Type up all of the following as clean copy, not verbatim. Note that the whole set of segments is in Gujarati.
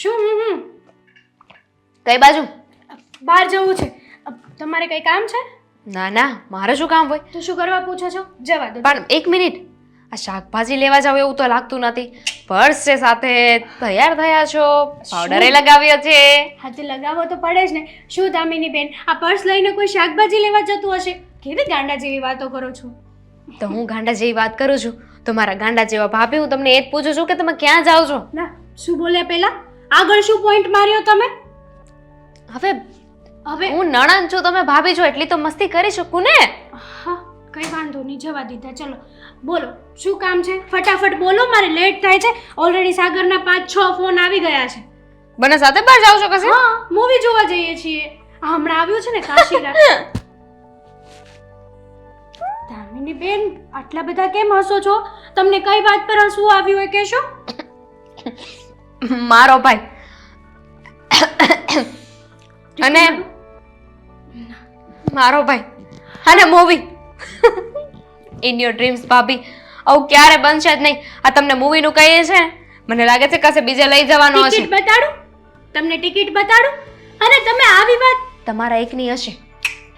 શું કઈ બાજુ? બહાર જવું છે. તમારે કઈ કામ છે? ના ના, મારે શું કામ હોય? તો શું કરવા પૂછો છો? જવા દો. પણ એક મિનિટ, આ શાકભાજી લેવા જાવ એવું તો લાગતું નથી. પર્સ છે સાથે, તૈયાર થયા છો, પાવડરે લગાવ્યો છે. હા તો લગાવો તો પડે જ ને. શું દામિની બેન, આ પર્સ લઈને કોઈ શાકભાજી લેવા જતું હશે? કેવી ગાંડા જેવી વાતો કરો છો? તો હું ગાંડા જેવી વાત કરું છું તો મારા ગાંડા જેવા ભાભી, હું તમને એ જ પૂછું છું કે તમે ક્યાં જાઓ છો? ના, શું બોલ્યા પહેલા? આગળ શું પોઈન્ટ માર્યો તમે? હવે હવે હું નણંદ છું, તમે ભાભી છો, એટલી તો મસ્તી કરી શકું ને. હા, કઈ વાંધો નહીં, જવા દીધા. ચલો બોલો, શું કામ છે? ફટાફટ બોલો, મારે લેટ થાય છે. ઓલરેડી સાગરના 5-6 ફોન આવી ગયા છે. બને સાથે બહાર જાવ છો કશે? હા, મૂવી જોવા જઈએ છીએ. આ હમણાં આવ્યું છે ને કાશીરાજ. દામિની બેન, આટલા બધા કેમ હસો છો? તમને કઈ વાત પર હસવું આવ્યું હોય કહેશો? મારો ભાઈ અને મારો ભાઈ અને મૂવી. ઇન યોર ડ્રીમ્સ ભાભી, આવું ક્યારે બનશે જ નહીં. આ તમને મૂવીનું કહીએ છે ને, મને લાગે છે કશે બીજે લઈ જવાનો હશે. ટિકિટ બતાડું? તમને ટિકિટ બતાડું? અને તમે આવી વાત તમારા એકની હશે.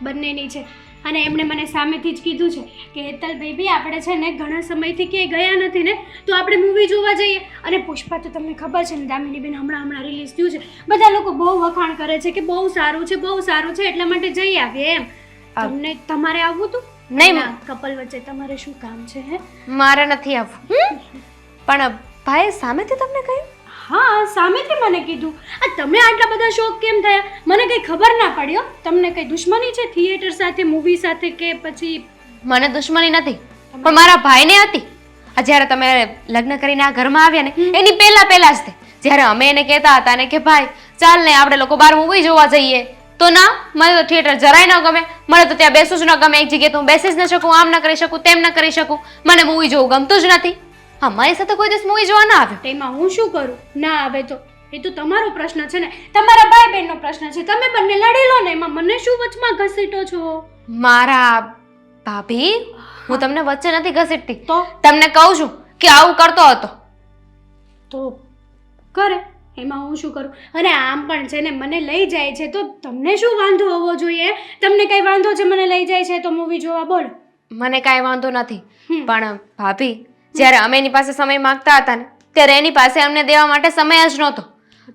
બંનેની છે. અને એમણે મને સામેથી જ કીધું છે કે હેતલ બેબી, આપણે છે ને ઘણા સમયથી ક્યાંય ગયા નથી ને, તો આપણે મૂવી જોવા જઈએ. અને પુષ્પા તો તમને ખબર છે ને દામિની બેન, હમણાં રિલીઝ થયું છે. બધા લોકો બહુ વખાણ કરે છે કે બહુ સારું છે, બહુ સારું છે, એટલા માટે જઈ આવીએ એમ. તમને તમારે આવવું હતું? નહીં, કપલ વચ્ચે તમારે શું કામ છે? હે, મારે નથી આવવું. પણ ભાઈ સામેથી તમને કહ્યું? હા, સામેથી મને કીધું. આ તમે આટલા બધા શોખ કેમ થયા? મને કઈ ખબર ના પડી. તમને કઈ દુશ્મની છે થિયેટર સાથે, મૂવી સાથે, કે પછી? મને દુશ્મની નથી, પણ મારા ભાઈને હતી. આ જ્યારે તમે લગ્ન કરીને આ ઘરમાં આવ્યા ને, એની પહેલા જ તે જ્યારે અમે એને કહેતા હતા ને કે ભાઈ ચાલ ને આપણે લોકો બહાર મૂવી જોવા જઈએ, તો ના, મને તો થિયેટર જરાય ન ગમે. મને તો ત્યાં બેસવું જ ન ગમે. એક જગ્યાએ તો હું બેસી જ ન શકું, આમ ન કરી શકું, તેમ ન કરી શકું. મને મૂવી જોવું ગમતું જ નથી. હા, મારી સાથે કોઈ દિવસ મૂવી જોવા ના આવ્યો. તેમાં હું શું કરું? ના આવે તો એ તો તમારો પ્રશ્ન છે ને, તમારા ભાઈ બહેનનો પ્રશ્ન છે. તમે બંને લડી લો ને, એમાં મને શું વચમાં ઘસીટો છો? મારા ભાભી, હું તમને વચ્ચે નથી ઘસીટતી. તો તમને કહું છું કે આવું કરતો હતો તો કરે, એમાં હું શું કરું? અને આમ પણ છે ને, મને લઈ જાય છે તો તમને શું વાંધો હોવો જોઈએ? તમને કઈ વાંધો છે મને લઈ જાય છે તો મૂવી જોવા? બોલો. મને કાંઈ વાંધો નથી, પણ ભાભી, જ્યારે અમે એની પાસે સમય માંગતા હતા ને, ત્યારે એની પાસે અમને દેવા માટે સમય જ નહોતો.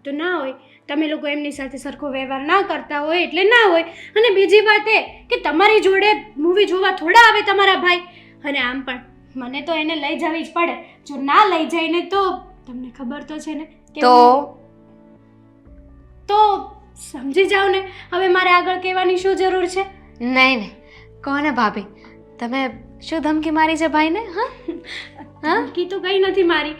તો ના હોય, તમે લોકો એમની સાથે સરખો વ્યવહાર ના કરતા હોય એટલે ના હોય. અને બીજી વાત એ કે તમારી જોડે મૂવી જોવા થોડા આવે તમારા ભાઈ. અને આમ પણ મને તો એને લઈ જવી જ પડે. જો ના લઈ જાય ને તો તમને ખબર તો છે ને કે તો સમજી જાઓ ને. હવે મારે આગળ કહેવાની શું જરૂર છે? નહીં નહીં, કહો ને ભાભી, તમે શું ધમકી મારી છે ભાઈને? હા, ધમકી તો કઈ નથી મારી.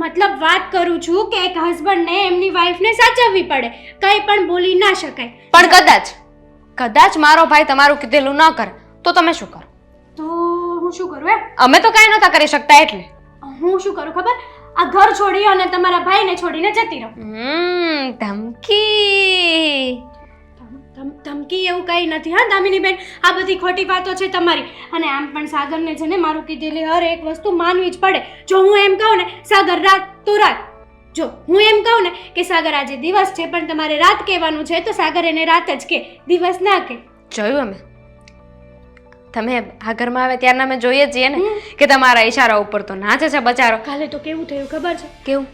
મતલબ વાત કરું છું કે એક હસબન્ડને એમની વાઈફને સાચવવી પડે, કંઈ પણ બોલી ના શકાય. પણ કદાચ મારો ભાઈ તમારું કીધેલું ન કરે તો તમે શું કરો? તો હું શું કરું? અમે તો કાંઈ નહોતા કરી શકતા એટલે. હું શું કરું ખબર? આ ઘર છોડી અને તમારા ભાઈને છોડીને જતી રહું. ધમકી ધમકી એવું કંઈ નથી. હા દામિની બેન, આ બધી ખોટી વાતો છે તમારી. અને આમ પણ સાગરને છે ને મારું કીધેલી હર એક વસ્તુ માનવી જ પડે. જો હું એમ કહું ને સાગર રાત તો રાત, જો હું એમ કહું ને કે સાગર આજે દિવસ છે પણ તમારે રાત કહેવાનું છે, તો સાગર એને રાત જ કે, દિવસ ના કે. જોયું અમે, તમે આ ઘરમાં આવે ત્યારના અમે જોઈએ છીએ ને કે તમારા ઈશારા ઉપર તો નાચે છે બચારો. કાલે તો કેવું થયું ખબર છે? કેવું?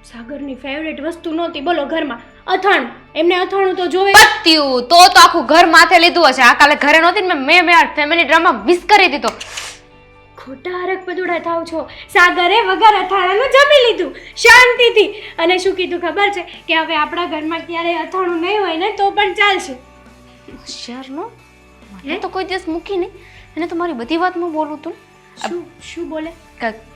સાગરની ફેવરેટ વસ્તુ નહોતી બોલો ઘરમાં, અથાણું. એમને અથાણું તો જોવે. પત્યું તો આખું ઘર માથે લીધું હશે. આ કાલે ઘરે નહોતી ને, મેં ફેમિલી ડ્રામા મિસ કરી દીધો. ખોટા હરક પદુડા થાવ છો. સાગરે વગર અથાણાનું જમી લીધું શાંતિથી. અને શું કીધું ખબર છે? કે હવે આપણા ઘરમાં ક્યારે અથાણું નહીં હોય ને તો પણ ચાલશે. શરનો મને તો કોઈ દિવસ મૂકી નહીં, અને તમારી બધી વાતમાં બોલું તું. શું બોલે?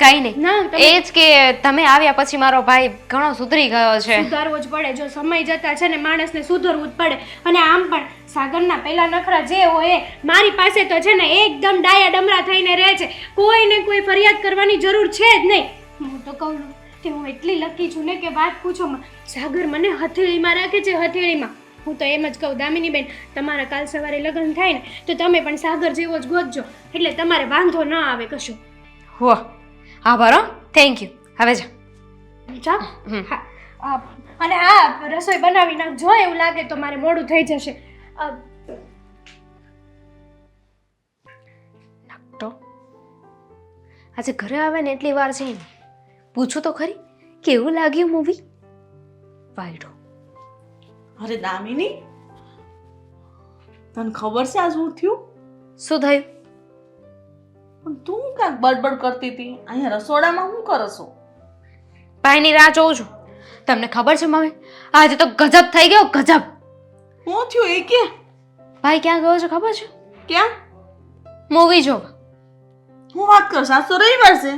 કઈ નહીં, એ જ કે તમે આવ્યા પછી મારો ભાઈ ઘણો સુધરી ગયો છે. સુધારવો જ પડે. જો સમય જતા છે ને માણસને સુધરવું જ પડે. અને આમ પણ સાગરના પેલા નખરા જે હોય મારી પાસે તો છે ને એકદમ ડાયા ડમરા થઈને રહે છે. કોઈને કોઈ ફરિયાદ કરવાની જરૂર છે જ નહીં. હું તો કહું કે હું એટલી લકી છું ને કે વાત પૂછો માં. સાગર મને હથેળીમાં રાખે છે, હથેળીમાં. હું તો એમ જ કહું દામિની બેન, તમારા કાલ સવારે લગ્ન થાય ને તો તમે પણ સાગર જેવો જ ગોતજો, એટલે તમારે વાંધો ન આવે કશું. હો, આભાર. Thank you. હવે જા. જા. હમ. હા, અને હા રસોઈ બનાવી નાખજો, એવું લાગે તો મારે મોડું થઈ જશે. તો આજે ઘરે આવે ને એટલી વાર છે ને, પૂછું તો ખરી કેવું લાગ્યું મૂવી. વાયડો. અરે દામિની, તને ખબર છે આ શું થયું? શું થયું? પણ તું કાંઈક બડબડ કરતી હતી અહીંયા રસોડામાં. શું કરો છો? ભાઈની રાહ જોઉં છું. તમને ખબર છે મમ્મી, આજે તો ગજબ થઈ ગયો, ગજબ. શું થયું એ કે? ભાઈ ક્યાં ગયો છે ખબર છે? ક્યાં? મૂવી જોવા. હું વાત કરું? આજ તો રવિવાર છે.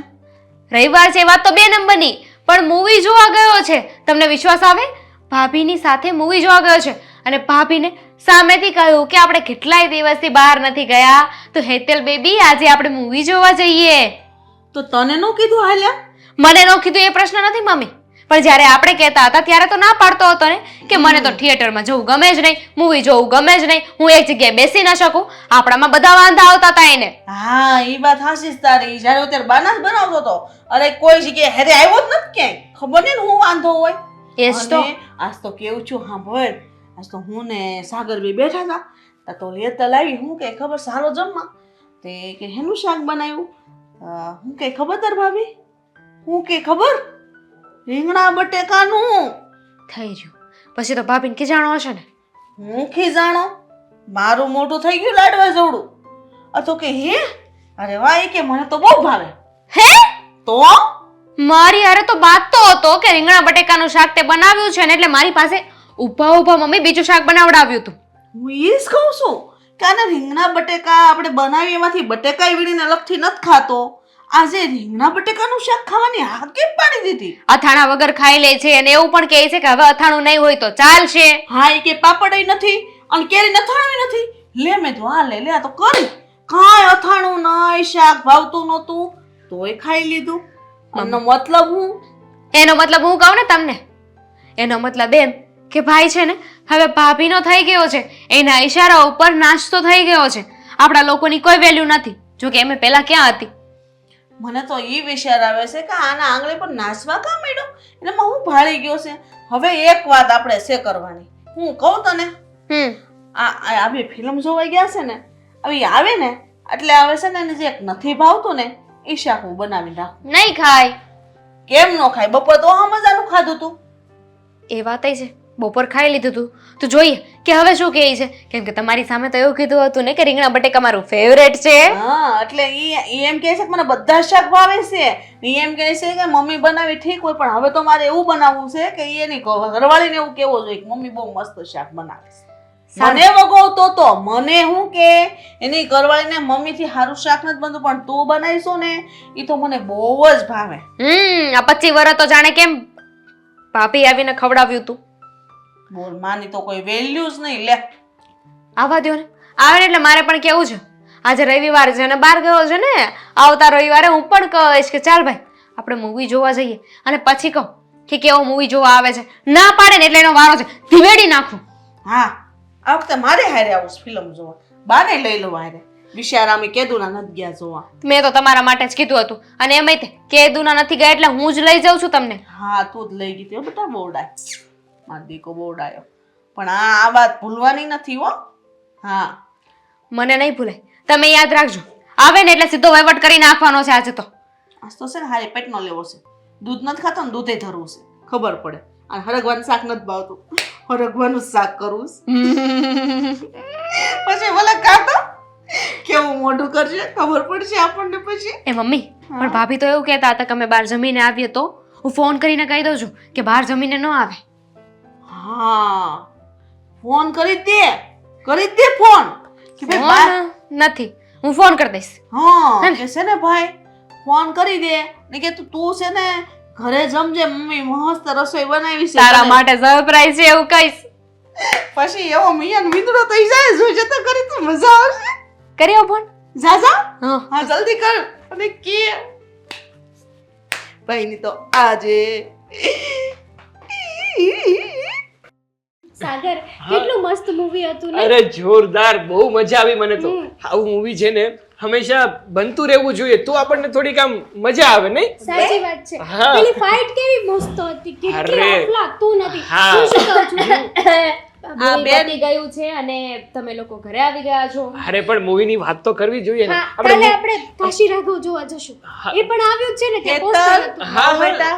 રવિવાર છે એ વાત તો 2 નંબરની, પણ મૂવી જોવા ગયો છે. તમને વિશ્વાસ આવે? ભાભીની સાથે મૂવી જોવા ગયો છે અને ભાભીને સામેથી કહ્યું કે આપણે કેટલાય દિવસથી બહાર નથી ગયા, તો હેતલ બેબી આજે આપણે મૂવી જોવા જઈએ. તો તને નો કીધું હાલ્યા? મને નો કીધું એ પ્રશ્ન નથી મમ્મી, પણ જ્યારે આપણે કહેતા હતા ત્યારે તો ના પાડતો હતો ને કે મને તો થિયેટરમાં જવું ગમે જ નહીં, મૂવી જોવું ગમે જ નહીં, હું એક જગ્યાએ બેસી ના શકું. આપણામાં બધા વાંધા આવતા હતા એને. હા, એ વાત હાચી જ તારી. જ્યારે અત્યારે બાનાસ બનાવતો હતો, અરે કોઈ જગ્યાએ હેરે આવ્યો જ નથી ક્યાંય. ખબર નહીં ને હું વાંધો હોય. એ જ તો. અને આજ તો કેવું છું સાંભળ, આજ તો હું ને સાગર બી બેઠા હતા તો હેતલ આવી. હું કે ખબર સારો જમવા તે કે હેનું શાક બનાવ્યું? હું કે ખબર તાર ભાભી? હું કે ખબર? રીંગણા બટેકાનું. થઈ ગયું. પછી તો ભાભીને ખીજાણો હશે ને. હું ખીજાણો? મારું મોઢું થઈ ગયું લાડવા જેવડું. તો કે હે, અરે વાહ, એ કે મને તો બહુ ભાવે. હે? તો મારી હારે તો બાત તો હતો કે રીંગણા બટેકાનું શાક તે બનાવ્યું છે ને, એટલે મારી પાસે ઊભા ઊભા મમ્મી બીજું શાક બનાવડાવ્યું હતું. હું એ જ કહું છું કે આને રીંગણા બટેકા આપણે બનાવી એમાંથી બટેકા વીણીને અલગથી નથી ખાતો. આજે રીંગણા બટેકાનું શાક ખાવાની હા કેમ પાડી દીધી? અથાણા વગર ખાઈ લે છે અને એવું પણ કહે છે કે હવે અથાણું નહીં હોય તો ચાલશે. હા, એ કે પાપડય નથી અને કેરી નથાણી નથી. લે મેં તો આ લે આ તો કરી કાંઈ અથાણું નહીં, શાક ભાવતું નહોતું તોય ખાઈ લીધું. આનો મતલબ હું? એનો મતલબ હું કહું ને તમને, એનો મતલબ એમ કે ભાઈ છે ને હવે ભાભીનો થઈ ગયો છે, એના ઈશારા ઉપર નાચતો થઈ ગયો છે. આપણા લોકોની કોઈ વેલ્યુ નથી. જો કે એમે પહેલા ક્યાં હતી. મને તો એ વિચાર આવે છે કે આના આંગળી પર નાચવા કામ માંડ્યો, એમાં હું ભાળી ગયો છે. હવે એક વાત આપણે છે કરવાની. હું કહું તને, આ બે ફિલ્મ જોવા ગયા છે ને, હવે આવે ને એટલે આવે છે ને એને જે નથી ભાવતું ને એ શાક હું બનાવી નાખું. નહીં ખાય. કેમ નો ખાય? બપોર તો આ મજાનું ખાધું તું. એ વાત છે, બપોર ખાઈ લીધું તું. તો જોઈએ કે હવે શું કહે છે, કેમ કે તમારી સામે તો એવું કીધું હતું ને કે રીંગણા બટેકા મારું ફેવરેટ છે. હા, એટલે ઈ એમ કહે છે કે મને બધા શાક ભાવે છે. ઈ એમ કહે છે કે મમ્મી બનાવી ઠીક હોય, પણ હવે તો મારે એવું બનાવવું છે કે એ એની ઘરવાળીને એવું કેવો જોઈએ કે મમ્મી બહુ મસ્ત શાક બનાવે છે. મને વગોવતો તો મને હું કે એની ઘરવાળીને મમ્મીથી સારું શાક નથી બનતું, પણ તું બનાવીશું ને એ તો મને બહુ જ ભાવે. આ 25 વર્ષ તો જાણે કેમ ભાભી આવીને ખવડાવ્યું તું. બોલ, માની તો કોઈ વેલ્યુ જ નહીં. લે આવા દો ને, આવે ને એટલે મારે પણ કેવું છે. આજે રવિવાર છે અને બહાર ગયો છે ને, આવતા રવિવારે હું પણ કહીશ કે ચાલ ભાઈ આપણે મૂવી જોવા જઈએ, અને પછી કહું કે કેવો મૂવી જોવા આવે છે. ના પાડે ને એટલે એનો વારો છે, ધીવેડી નાખું. હા, આ વખતે મારે હારે આવું ફિલ્મ જોવા. બાને લઈ લો હારે. વિશારામી કેદુના નથી ગયા જોવા. મેં તો તમારા માટે જ કીધું હતું, અને એમાંય તે કેદુના નથી ગયા એટલે હું જ લઈ જાઉં છું તમને. હા, તું જ લઈ ગઈ હતી બેટા. બોરડાય મારો દીકો બોરડાયો. પણ આ વાત ભૂલવાની નથી હો. હા, મને નહીં ભૂલાય. તમે યાદ રાખજો, આવે ને એટલે સીધો વહીવટ કરી નાખવાનો છે આજે તો. આજ તો છે ને હારે પેટનો લેવો છે. દૂધ નથી ખાતો ને દૂધે ધરવું છે, ખબર પડે. અને હરગવાનું શાક નથી ભાવતું, હરગવાનું શાક કરવું પછી ભલે ખાતો કેવું મોઢું કરશે ખબર પડશે આપણને પછી. એ મમ્મી, પણ ભાભી તો એવું કહેતા હતા કે અમે બહાર જમીને આવીએ તો હું ફોન કરીને કહી દઉં છું કે બહાર જમીને ન આવે. હા, ફોન કરી દે ફોન કે ભાઈ બહાર નથી, હું ફોન કરી દઈશ. હા, કે છે ને ભાઈ ફોન કરી દે ને કે તું છે ને ઘરે જમજે, મમ્મી મસ્ત રસોઈ બનાવી છે તારા માટે સરપ્રાઈઝ છે એવું કહીશ. પછી એવો મિયાન મીંદડો થઈ જાય. જોઈ જતો કરી તો મજા આવશે. કર્યો ફોન? જા હા, જલ્દી કર. અને કે ભાઈ ની તો આજે સાગર કેટલું મસ્ત મૂવી હતું ને. અરે જોરદાર, બહુ મજા આવી મને તો. આવું મૂવી છે ને હંમેશા બનતું રહેવું જોઈએ તો આપણને થોડીક આમ મજા આવે નહીં? સાચી વાત છે. હા. પેલી ફાઇટ કેવી મસ્ત હતી, કેટલી અરે. રફ લાગતું નથી. હા. હું શું કહું છું? આ બેન પતી ગયું છે અને તમે લોકો ઘરે આવી ગયા છો. અરે પણ મૂવીની વાત તો કરવી જોઈએ ને. હા, કાલે આપણે કાશી રાઘવ જોવા જશું. એ પણ આવ્યું જ છે ને, ત્યાં પોસ્ટર હતું. હા બેટા,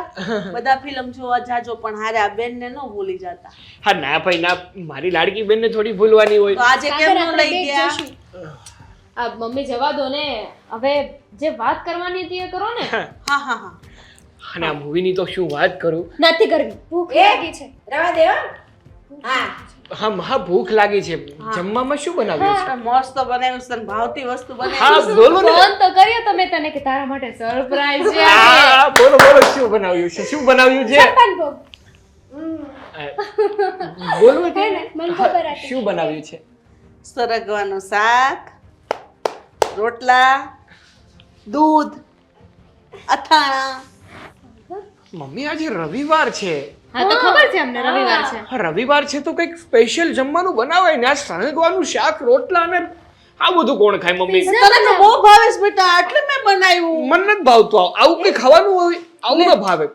બધા ફિલ્મ જોવા જાજો પણ હારે આ બેન ને ન ભૂલી જતા. હા ના ભાઈ ના, મારી લાડકી બેનને થોડી ભૂલવાની તો હોય. આજે સાગર, કેમ ન આપણે લઈ બે ગયા? જશું. આ મમ્મી જવા દો ને, હવે જે વાત કરવાની હતી એ કરો ને. હા હા હા. અને આ મૂવીની તો શું વાત કરું. નથી કરવી, ભૂખ લાગી છે. રવા દે હો. હા હા ભૂખ લાગી છે. જમવામાં શું બનાવ્યું છે? મસ્ત બનાવ્યું છે, તને ભાવતી વસ્તુ બનાવી. હા બોલો ને. ફોન તો કર્યો તમે તને કે તારા માટે સરપ્રાઈઝ છે. હા બોલો બોલો, શું બનાવ્યું છે? શું બનાવ્યું છે? છપ્પન ભોગ. બોલો હે કે ને, મને ખબર હતી. શું બનાવ્યું છે? સરગવાનું શાક, રોટલા, દૂધ, અથાણા. મમ્મી આજે રવિવાર છે. હા તો ખબર છે અમને રવિવાર છે. હા, રવિવાર છે તો કંઈક સ્પેશિયલ જમવાનું બનાવાય ને. આ સરગવાનું શાક, રોટલા ને આ બધું કોણ ખાય મમ્મી? તને તો બહુ ભાવે છે બેટા, એટલે મેં બનાવ્યું. મને નથી ભાવતું આવું કઈ ખાવાનું હોય, આવું ના ભાવે.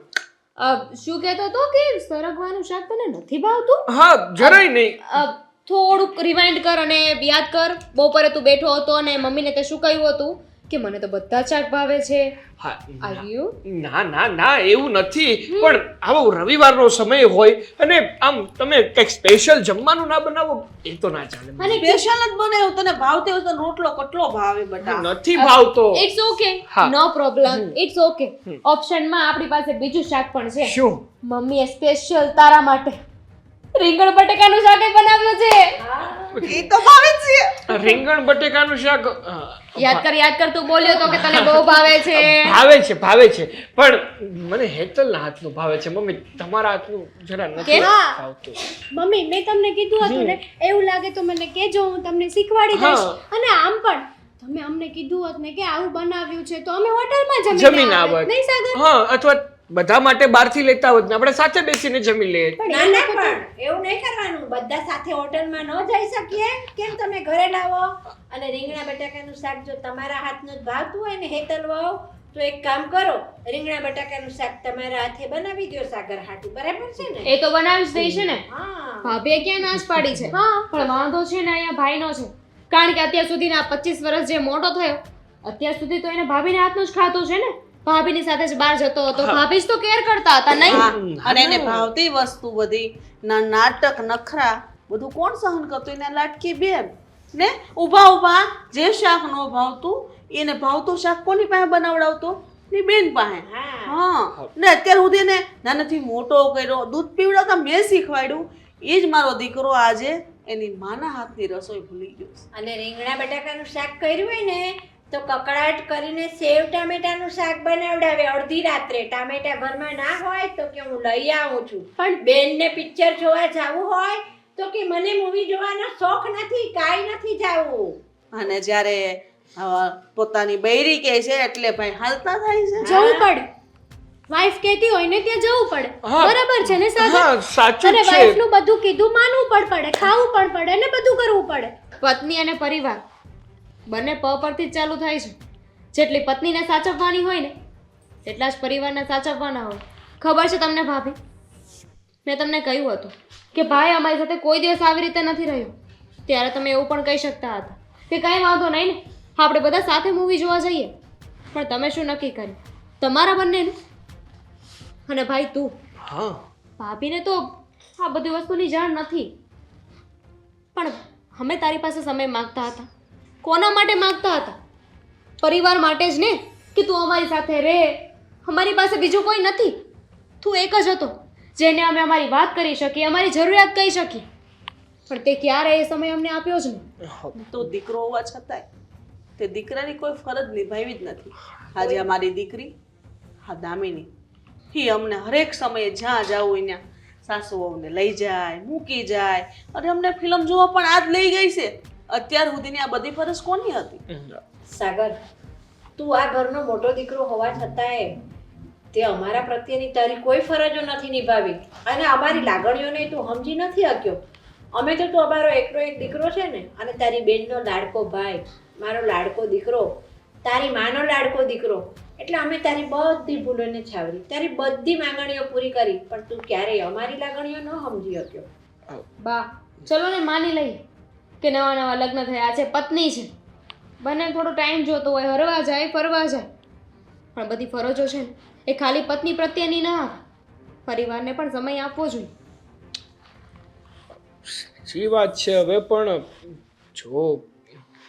શું કહેતો તો કે સરગવાનું શાક તને નથી ભાવતું? હા જરાય નહીં. થોડુંક રિવાઇન્ડ કર અને યાદ કર. બપોરે તું બેઠો હતો અને મમ્મીને તે શું કહ્યું હતું કે મને તો બધા જ શાક ભાવે છે. હા આવ્યું? ના ના ના, એવું નથી. પણ આવો રવિવારનો સમય હોય અને આમ તમે કંઈક સ્પેશિયલ જમવાનું ના બનાવો એ તો ના ચાલે. અને સ્પેશિયલ જ બનાવ્યું. તને ભાવતી હોય તો રોટલો કેટલો ભાવે બેટા. નથી ભાવતો. ઇટ્સ ઓકે, હા. નો પ્રોબ્લેમ, ઇટ્સ ઓકે. ઓપ્શનમાં આપણી પાસે બીજું શાક પણ છે. શું? મમ્મીએ સ્પેશિયલ તારા માટે રીંગણ બટેકાનું શાક બનાવ્યું છે. એ તો ભાવે જ છે. રીંગણ બટેકાનું શાક યાદ કર તું બોલ્યો તો કે તને બહુ ભાવે છે. ભાવે છે પણ મને હેતલના હાથનું ભાવે છે મમ્મી. તમારા હાથનું જરા નથી કેમ? ભાવતું. મમ્મી, મેં તમને કીધું હતું ને, એવું લાગે તો મને કહેજો, હું તમને શીખવાડી દઈશ. અને આમ પણ તમે અમને કીધું હોત ને કે આવું બનાવ્યું છે તો અમે હોટલમાં જમીને આવત. નહીં સાગર? હા, અથવા બધા માટે બહારથી લેતા હોત ને આપણે સાથે બેસીને જમી લઈએ. ના ના પણ એવું નહીં કરવાનું. બધા સાથે હોટલમાં ન જઈ શકીએ. કેમ તમે ઘરે લાવો? અને રીંગણા બટાકાનું શાક જો તમારા હાથનું જ ભાવતું હોય ને હેતલ વહુ, તો એક કામ કરો, રીંગણા બટાકાનું શાક તમારા હાથે બનાવી દો સાગર હાટુ. બરાબર છે ને? એ તો બનાવી જ દઈ છે ને. હા ભાભીએ ક્યાં નાશ પાડી છે? પણ વાંધો છે ને અહીંયા ભાઈનો છે. કારણ કે અત્યાર સુધીના 25 વર્ષ જે મોટો થયો, અત્યાર સુધી તો એને ભાભીના હાથનું જ ખાતું છે ને. ભાભીની સાથે જ બહાર જતો હતો, ભાભી જ તો કેર કરતા હતા નહીં? હા, અને એને ભાવતી વસ્તુ બધી નાટક નખરા બધું કોણ સહન કરતું? એના લાડકી બેન ને ઊભા જે શાક નો ભાવતું એને ભાવતું શાક કોની પાસે બનાવડાવતો? ની બેન પાસે. હા, ને અત્યાર સુધી એને નાનાથી મોટો કર્યો, દૂધ પીવડાવતા મેં શીખવાડ્યું. એ જ મારો દીકરો આજે એની માના હાથની રસોઈ ભૂલી ગયો છે. અને રીંગણા બટાકાનું શાક કર્યું હોય ને તો કકડાટ કરીને સેવ ટામેટાનું શાક બનાવડાવે અડધી રાત્રે. ટામેટા ઘરમાં ના હોય તો કે હું લઈ આવું છું. પણ બેનને પિક્ચર જોવા જવું હોય તો કે મને મૂવી જોવાનો શોખ નથી, કાંઈ નથી જાવું. અને જ્યારે પોતાની બૈરી કહે છે એટલે ભાઈ હાલતા થાય છે. જવું પડે. વાઈફ કહેતી હોય ને ત્યાં જવું પડે. હા. બરાબર છે ને સાગર? હા, સાચું અરે જ છે. વાઈફ નું બધું કીધું માનવું પણ પડે, ખાવું પણ પડે ને બધું કરવું પડે. પત્ની અને પરિવાર બંને પ પરથી જ ચાલુ થાય છે. જેટલી પત્નીને સાચવવાની હોય ને એટલા જ પરિવારને સાચવવાના હોય. ખબર છે તમને ભાભી, મેં તમને કહ્યું હતું કે ભાઈ અમારી સાથે કોઈ દિવસ આવી રીતે નથી રહ્યો, ત્યારે તમે એવું પણ કહી શકતા હતા કે કંઈ વાંધો નહીં ને, આપણે બધા સાથે મૂવી જોવા જઈએ. પણ તમે શું નક્કી કર્યું? તમારા બંનેનું. અને ભાઈ તું, હા, ભાભીને તો આ બધી વસ્તુની જાણ નથી, પણ અમે તારી પાસે સમય માંગતા હતા. કોના માટે માંગતા હતા? પરિવાર માટે જ ને, કે તું અમારી સાથે રહે. અમારી પાસે બીજું કોઈ નથી, તું એક જ હતો જેને અમે અમારી વાત કરી શકીએ, અમારી જરૂરિયાત કહી શકીએ. પણ તે ક્યારે એ સમય અમને આપ્યો જ નહીં. તો દીકરો હોવા છતાંય તે દીકરાની કોઈ ફરજ નિભાવી જ નથી. આજે અમારી દીકરી હા દામિની એ અમને હરેક સમયે જ્યાં જવું ત્યાં સાસુ વહુને લઈ જાય, મૂકી જાય. અને અમને ફિલ્મ જોવા પણ આજ લઈ ગઈ છે. અત્યાર સુધીની આ બધી ફરજ કોની હતી? સાગર, તું આ ઘરનો મોટો દીકરો હોવા છતાંય તે અમારા પ્રત્યેની તારી કોઈ ફરજો નથી નિભાવી અને અમારી લાગણીઓને તું સમજી નથી શક્યો. અમે તો તું અમારો એકનો એક દીકરો છે ને, અને તારી બેનનો લાડકો ભાઈ, મારો લાડકો દીકરો, તારી માનો લાડકો દીકરો, એટલે અમે તારી બધી ભૂલોને છાવરી, તારી બધી માંગણીઓ પૂરી કરી, પણ તું ક્યારેય અમારી લાગણીઓ ન સમજી શક્યો. બા ચલો ને માની લઈએ કે નવા નવા લગ્ન થયા છે, પત્ની છે, બંને થોડો ટાઈમ જોતો હોય, હરવા જાય ફરવા જાય, પણ બધી ફરજો છે ને એ ખાલી પત્ની પ્રત્યેની ના આવે, પરિવારને પણ સમય આપવો જોઈએ. સાચી વાત છે. હવે પણ જો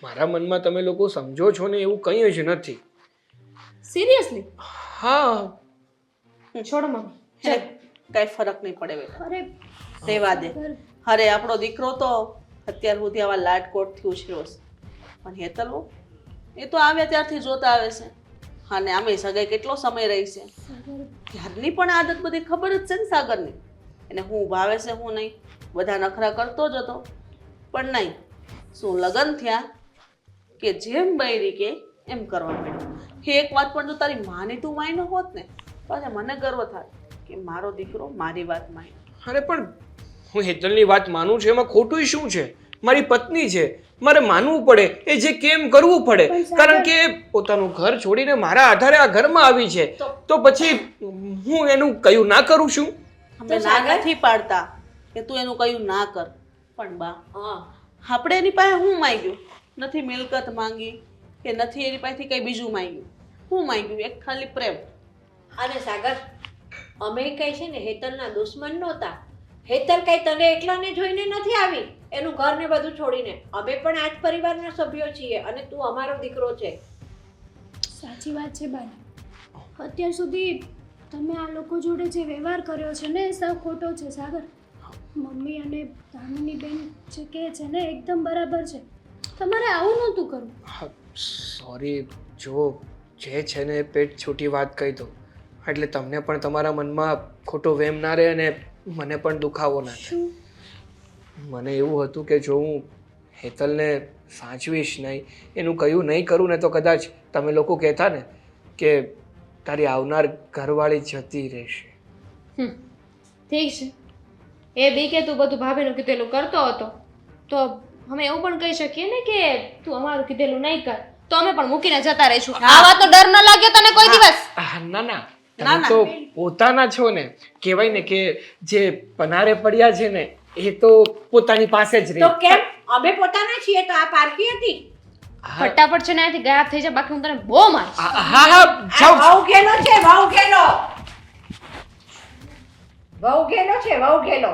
મારા મનમાં તમે લોકો સમજો છો ને એવું કંઈ જ નથી. સિરિયસલી? હા, છોડો મમ્મી. હે, કઈ ફરક નહીં પડે બેટા, અરે રહેવા દે. અરે આપણો દીકરો તો અત્યાર સુધી આવા લાડકોટથી ઉછર્યો છે, પણ હેતલ એ તો આવ્યા ત્યારથી જોતા આવે છે, અને આમે સગાઈ કેટલો સમય રહી છે, ત્યારની પણ આદત બધી ખબર જ છે ને સાગરની, એને હું ભાવે છે હું નહીં, બધા નખરા કરતો જ હતો, પણ નહીં, શું લગ્ન થયા કે જેમ બૈરી કે એમ કરવા માંડ્યો. એક વાત પણ જો તારી માની તું માયનો હોત ને, તો મને ગર્વ થાય કે મારો દીકરો મારી વાત માન્યો. અરે પણ હું હેતલની વાત માનું છું, એમાં ખોટું શું છે? મારી પત્ની છે, મારે માનવું પડે, એ જે કેમ કરવું પડે, કારણ કે પોતાનું ઘર છોડીને મારા આધારે આ ઘરમાં આવી છે, તો પછી હું એનું કયું ના કરું છું? અમે ના નથી પાડતા કે તું એનું કયું ના કર, પણ બા આપણે એની પાસે હું માંગ્યું નથી, મિલકત માંગી કે નથી એની પાસેથી કઈ બીજું માંગ્યું, હું માંગ્યું એક ખાલી પ્રેમ. અને સાગર, અમે કઈ છે ને હેતલના દુશ્મન નહોતા. હેતલ કઈ તને એકલાને જોઈને નથી આવી, એનું ઘર ને બધું છોડીને. અમે પણ આ જ પરિવારના સભ્યો છીએ, અને તું અમારો દીકરો છે. સાચી વાત છે બાને. અત્યાર સુધી તમે આ લોકો જોડે જે વ્યવહાર કર્યો છે ને એ સાવ ખોટો છે સાગર. મમ્મી અને દામિની બેન જે કહે છે ને એકદમ બરાબર છે, તમારે આવું નહોતું કરવું. સોરી, જો જે છે ને પેટ છૂટી વાત કહી દો, એટલે તમને પણ તમારા મનમાં ખોટો વેમ ના રહે અને મને પણ દુખાવો ના થાય. મને એવું હતું કે જો હું હેતલને સાચવીશ નહીં, એનું કયું નહીં કરું ને, તો કદાચ તમે લોકો કહેતા ને કે તારી આવનાર ઘરવાળી જતી રહેશે. ઠીક છે, એ બી કે તું બધું ભાભીનું કીધેલું કરતો હતો, તો અમે એવું પણ કહી શકીએ ને કે તું અમારું કીધેલું નહીં કર, તો અમે પણ મૂકીને જતા રહીશું. આ વાતનો ડર ન લાગ્યો તને કોઈ દિવસ? ના ના, તમે તો પોતાના છો ને, કહેવાય ને કે જે પનારે પડ્યા છે ને એ તો પોતાની પાસે જ તો રહે. કેમ? અમે પોતાના છીએ, તો આ પારકી હતી. ફટાફટ છે ને અહીંથી ગાયબ થઈ જા, બાકી હું તને બહુ મારીશ. હા હા, આ જાઓ. વહુ ઘેલો છે, વહુ ઘેલો. વહુ ઘેલો છે, વહુ ઘેલો.